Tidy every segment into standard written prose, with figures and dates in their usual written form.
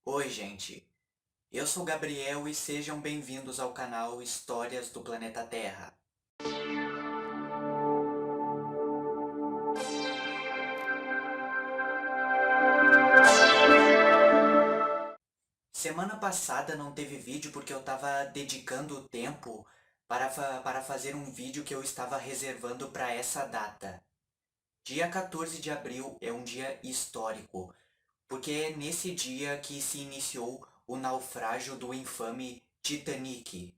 Oi, gente. Eu sou Gabriel e sejam bem-vindos ao canal Histórias do Planeta Terra. Semana passada não teve vídeo porque eu estava dedicando tempo para fazer um vídeo que eu estava reservando para essa data. Dia 14 de abril é um dia histórico, porque é nesse dia que se iniciou o naufrágio do infame Titanic.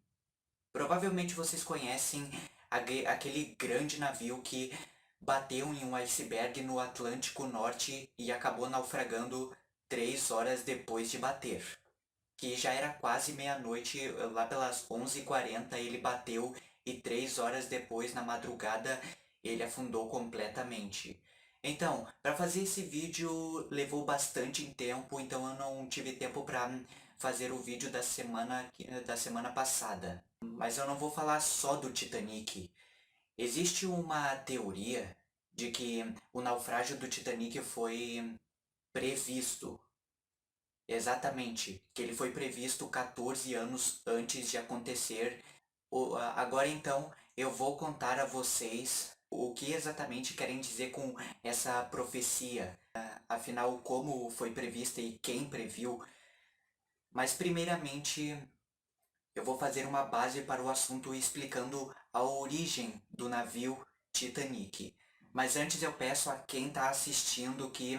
Provavelmente vocês conhecem aquele grande navio que bateu em um iceberg no Atlântico Norte e acabou naufragando 3 horas depois de bater. Que já era quase meia-noite, lá pelas 11h40 ele bateu e 3 horas depois, na madrugada, ele afundou completamente. Então, para fazer esse vídeo levou bastante tempo, então eu não tive tempo para fazer o vídeo da semana passada. Mas eu não vou falar só do Titanic. Existe uma teoria de que o naufrágio do Titanic foi previsto. Exatamente, que ele foi previsto 14 anos antes de acontecer. Agora então eu vou contar a vocês o que exatamente querem dizer com essa profecia. Afinal, como foi prevista e quem previu. Mas primeiramente eu vou fazer uma base para o assunto explicando a origem do navio Titanic. Mas antes eu peço a quem está assistindo que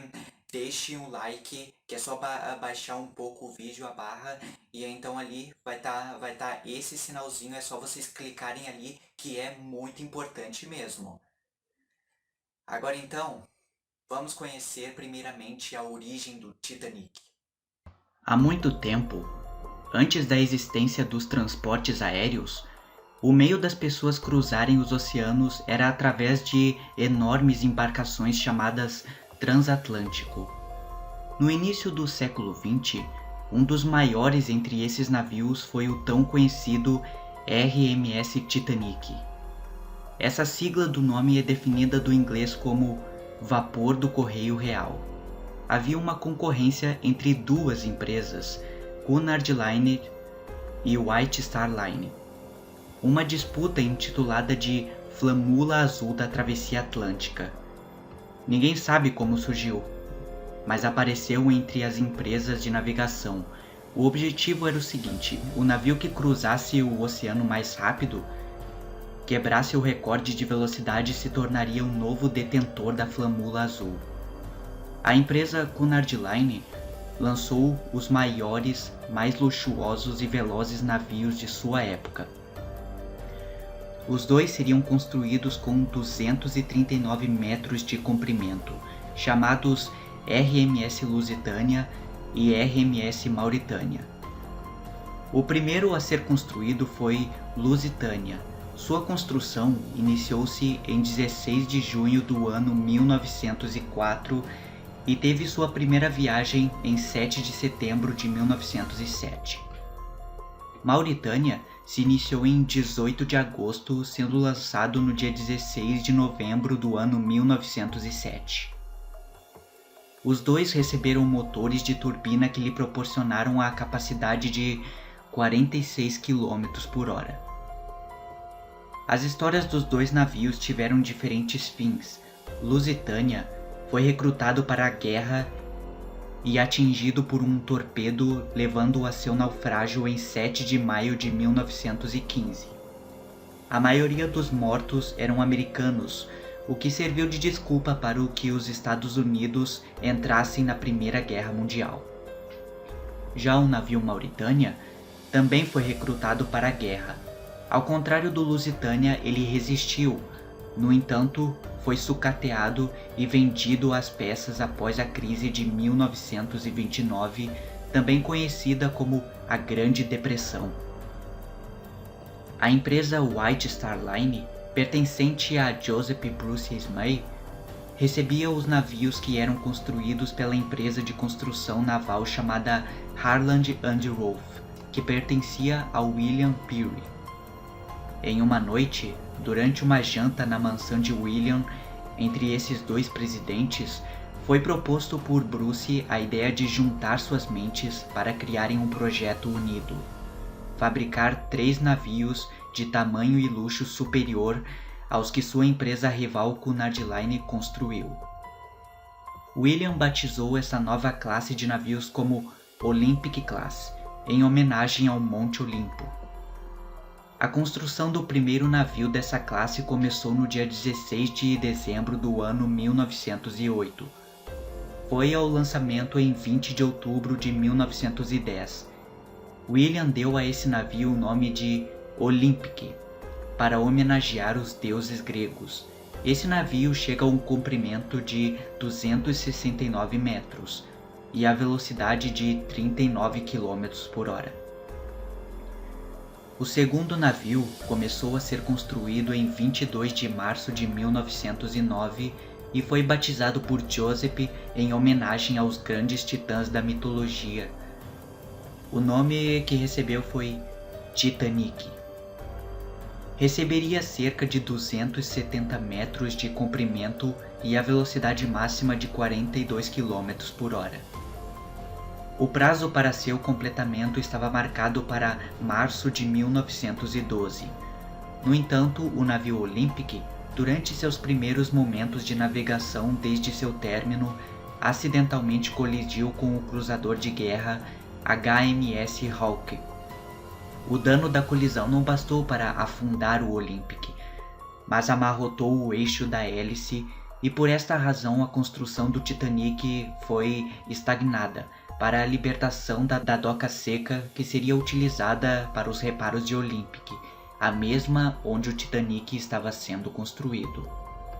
deixe um like, que é só baixar um pouco o vídeo, a barra, e então ali vai tá esse sinalzinho, é só vocês clicarem ali, que é muito importante mesmo. Agora então, vamos conhecer primeiramente a origem do Titanic. Há muito tempo, antes da existência dos transportes aéreos, o meio das pessoas cruzarem os oceanos era através de enormes embarcações chamadas transatlântico. No início do século XX, um dos maiores entre esses navios foi o tão conhecido RMS Titanic. Essa sigla do nome é definida do inglês como vapor do correio real. Havia uma concorrência entre duas empresas, Cunard Line e White Star Line. Uma disputa intitulada de Flâmula Azul da Travessia Atlântica. Ninguém sabe como surgiu, mas apareceu entre as empresas de navegação. O objetivo era o seguinte: o navio que cruzasse o oceano mais rápido, quebrasse o recorde de velocidade, se tornaria o novo detentor da Flâmula Azul. A empresa Cunard Line lançou os maiores, mais luxuosos e velozes navios de sua época. Os dois seriam construídos com 239 metros de comprimento, chamados RMS Lusitânia e RMS Mauritânia. O primeiro a ser construído foi Lusitânia. Sua construção iniciou-se em 16 de junho do ano 1904 e teve sua primeira viagem em 7 de setembro de 1907. Mauritânia se iniciou em 18 de agosto, sendo lançado no dia 16 de novembro do ano 1907. Os dois receberam motores de turbina que lhe proporcionaram a capacidade de 46 km por hora. As histórias dos dois navios tiveram diferentes fins. Lusitânia foi recrutado para a guerra e atingido por um torpedo, levando-o a seu naufrágio em 7 de maio de 1915. A maioria dos mortos eram americanos, o que serviu de desculpa para que os Estados Unidos entrassem na Primeira Guerra Mundial. Já o navio Mauritânia também foi recrutado para a guerra. Ao contrário do Lusitânia, ele resistiu. No entanto, foi sucateado e vendido às peças após a crise de 1929, também conhecida como a Grande Depressão. A empresa White Star Line, pertencente a Joseph Bruce Smith, recebia os navios que eram construídos pela empresa de construção naval chamada Harland and Wolff, que pertencia a William Peary. Em uma noite, durante uma janta na mansão de William, entre esses dois presidentes, Foi proposto por Bruce a ideia de juntar suas mentes para criarem um projeto unido: fabricar 3 navios de tamanho e luxo superior aos que sua empresa rival Cunard Line construiu. William batizou essa nova classe de navios como Olympic Class, em homenagem ao Monte Olimpo. A construção do primeiro navio dessa classe começou no dia 16 de dezembro do ano 1908. Foi ao lançamento em 20 de outubro de 1910. William deu a esse navio o nome de Olympic, para homenagear os deuses gregos. Esse navio chega a um comprimento de 269 metros e a velocidade de 39 km por hora. O segundo navio começou a ser construído em 22 de março de 1909 e foi batizado por Joseph em homenagem aos grandes titãs da mitologia. O nome que recebeu foi Titanic. Receberia cerca de 270 metros de comprimento e a velocidade máxima de 42 km por hora. O prazo para seu completamento estava marcado para março de 1912. No entanto, o navio Olympic, durante seus primeiros momentos de navegação desde seu término, acidentalmente colidiu com o cruzador de guerra HMS Hawke. O dano da colisão não bastou para afundar o Olympic, mas amarrotou o eixo da hélice e por esta razão a construção do Titanic foi estagnada para a libertação da doca seca que seria utilizada para os reparos de Olympic, a mesma onde o Titanic estava sendo construído.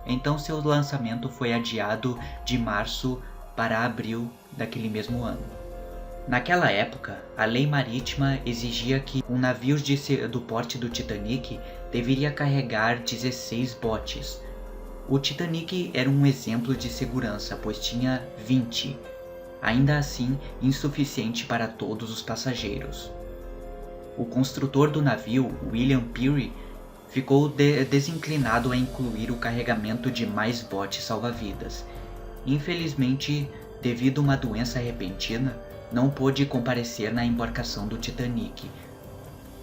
Então seu lançamento foi adiado de março para abril daquele mesmo ano. Naquela época, a lei marítima exigia que um navio do porte do Titanic deveria carregar 16 botes. O Titanic era um exemplo de segurança, pois tinha 20, ainda assim insuficiente para todos os passageiros. O construtor do navio, William Peary, ficou desinclinado a incluir o carregamento de mais botes salva-vidas. Infelizmente, devido a uma doença repentina, não pôde comparecer na embarcação do Titanic.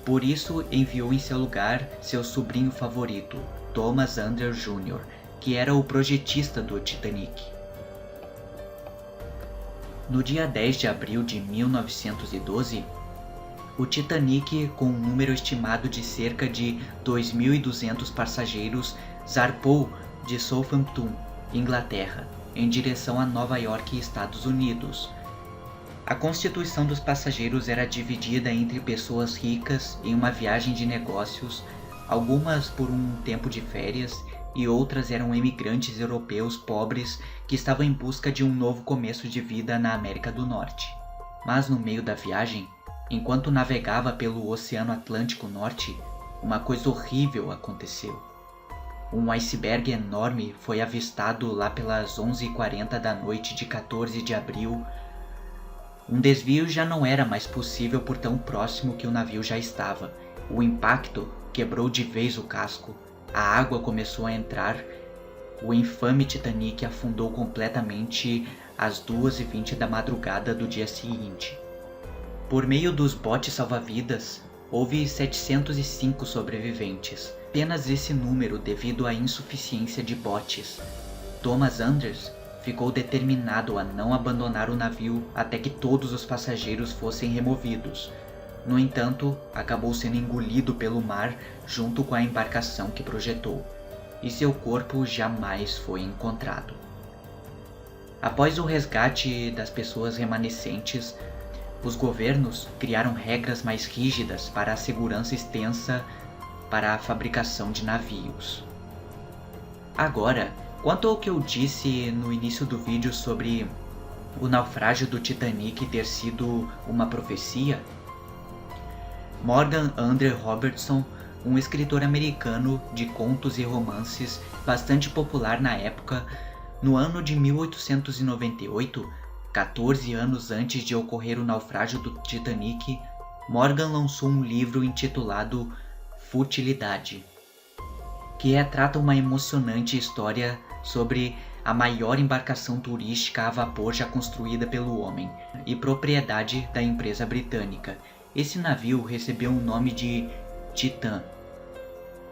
Por isso, enviou em seu lugar seu sobrinho favorito, Thomas Under Jr., que era o projetista do Titanic. No dia 10 de abril de 1912, o Titanic, com um número estimado de cerca de 2.200 passageiros, zarpou de Southampton, Inglaterra, em direção a Nova York, Estados Unidos. A constituição dos passageiros era dividida entre pessoas ricas em uma viagem de negócios, algumas por um tempo de férias e outras eram imigrantes europeus pobres que estavam em busca de um novo começo de vida na América do Norte. Mas no meio da viagem, enquanto navegava pelo Oceano Atlântico Norte, uma coisa horrível aconteceu. Um iceberg enorme foi avistado lá pelas 11h40 da noite de 14 de abril. Um desvio já não era mais possível por tão próximo que o navio já estava. O impacto quebrou de vez o casco, a água começou a entrar, o infame Titanic afundou completamente às 2h20 da madrugada do dia seguinte. Por meio dos botes salva-vidas, houve 705 sobreviventes, apenas esse número devido à insuficiência de botes. Thomas Anders ficou determinado a não abandonar o navio até que todos os passageiros fossem removidos. No entanto, acabou sendo engolido pelo mar junto com a embarcação que projetou, e seu corpo jamais foi encontrado. Após o resgate das pessoas remanescentes, os governos criaram regras mais rígidas para a segurança extensa para a fabricação de navios. Agora, quanto ao que eu disse no início do vídeo sobre o naufrágio do Titanic ter sido uma profecia, Morgan Andre Robertson, um escritor americano de contos e romances bastante popular na época, no ano de 1898, 14 anos antes de ocorrer o naufrágio do Titanic, Morgan lançou um livro intitulado Futilidade, que retrata uma emocionante história sobre a maior embarcação turística a vapor já construída pelo homem e propriedade da empresa britânica. Esse navio recebeu o nome de Titã.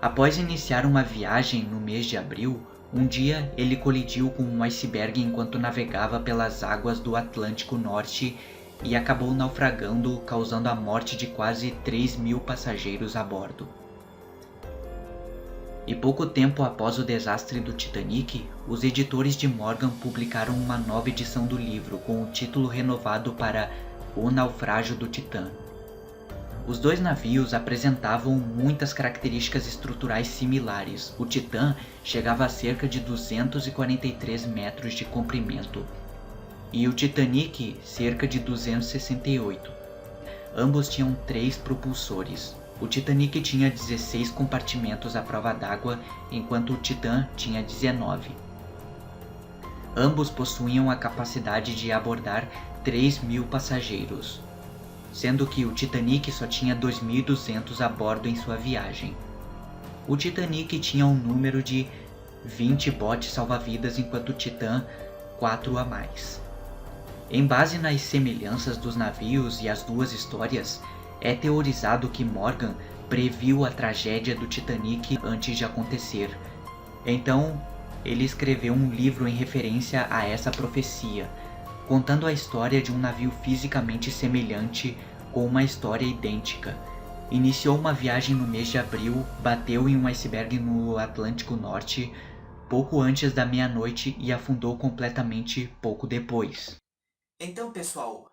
Após iniciar uma viagem no mês de abril, um dia ele colidiu com um iceberg enquanto navegava pelas águas do Atlântico Norte e acabou naufragando, causando a morte de quase 3.000 passageiros a bordo. E pouco tempo após o desastre do Titanic, os editores de Morgan publicaram uma nova edição do livro com o título renovado para O Naufrágio do Titã. Os dois navios apresentavam muitas características estruturais similares. O Titã chegava a cerca de 243 metros de comprimento e o Titanic cerca de 268. Ambos tinham 3 propulsores. O Titanic tinha 16 compartimentos à prova d'água, enquanto o Titã tinha 19. Ambos possuíam a capacidade de abordar 3.000 passageiros, sendo que o Titanic só tinha 2.200 a bordo em sua viagem. O Titanic tinha um número de 20 botes salva-vidas, enquanto o Titã 4 a mais. Em base nas semelhanças dos navios e as duas histórias, é teorizado que Morgan previu a tragédia do Titanic antes de acontecer. Então, ele escreveu um livro em referência a essa profecia, contando a história de um navio fisicamente semelhante com uma história idêntica. Iniciou uma viagem no mês de abril, bateu em um iceberg no Atlântico Norte pouco antes da meia-noite e afundou completamente pouco depois. Então, pessoal,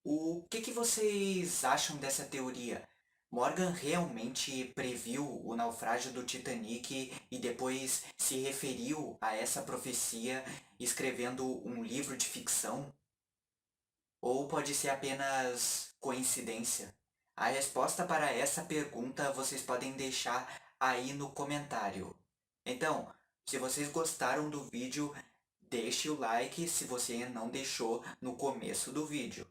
o que vocês acham dessa teoria? Morgan realmente previu o naufrágio do Titanic e depois se referiu a essa profecia escrevendo um livro de ficção? Ou pode ser apenas coincidência? A resposta para essa pergunta vocês podem deixar aí no comentário. Então, se vocês gostaram do vídeo, deixe o like se você não deixou no começo do vídeo.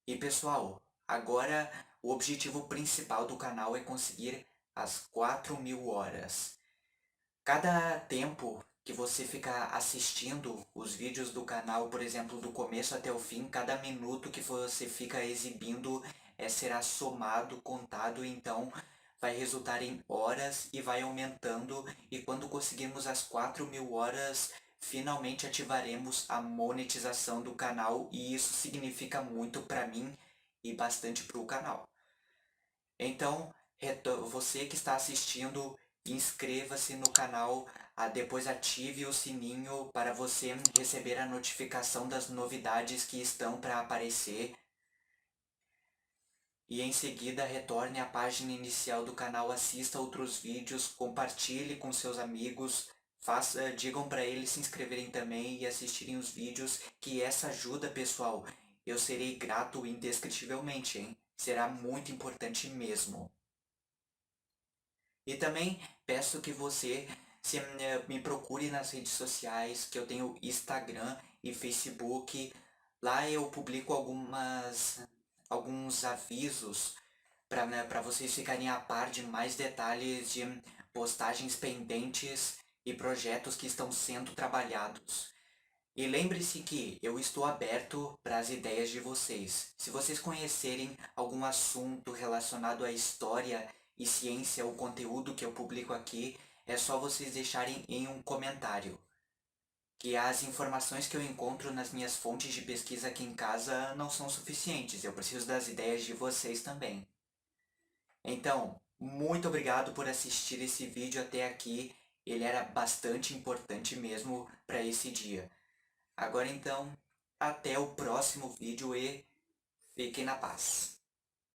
E pessoal, agora o objetivo principal do canal é conseguir as 4.000 horas. Cada tempo que você fica assistindo os vídeos do canal, por exemplo, do começo até o fim, cada minuto que você fica exibindo será somado, contado, então vai resultar em horas e vai aumentando. E quando conseguirmos as 4.000 horas, finalmente ativaremos a monetização do canal e isso significa muito para mim e bastante para o canal. Então, você que está assistindo, inscreva-se no canal, depois ative o sininho para você receber a notificação das novidades que estão para aparecer. E em seguida retorne à página inicial do canal, assista outros vídeos, compartilhe com seus amigos, digam para eles se inscreverem também e assistirem os vídeos, que essa ajuda, pessoal, eu serei grato indescritivelmente, hein? Será muito importante mesmo. E também peço que você me procure nas redes sociais, que eu tenho Instagram e Facebook. Lá eu publico alguns avisos para vocês ficarem a par de mais detalhes de postagens pendentes e projetos que estão sendo trabalhados. E lembre-se que eu estou aberto para as ideias de vocês. Se vocês conhecerem algum assunto relacionado à história e ciência, o conteúdo que eu publico aqui, é só vocês deixarem em um comentário. Que as informações que eu encontro nas minhas fontes de pesquisa aqui em casa não são suficientes. Eu preciso das ideias de vocês também. Então, muito obrigado por assistir esse vídeo até aqui. Ele era bastante importante mesmo para esse dia. Agora então, até o próximo vídeo e fiquem na paz.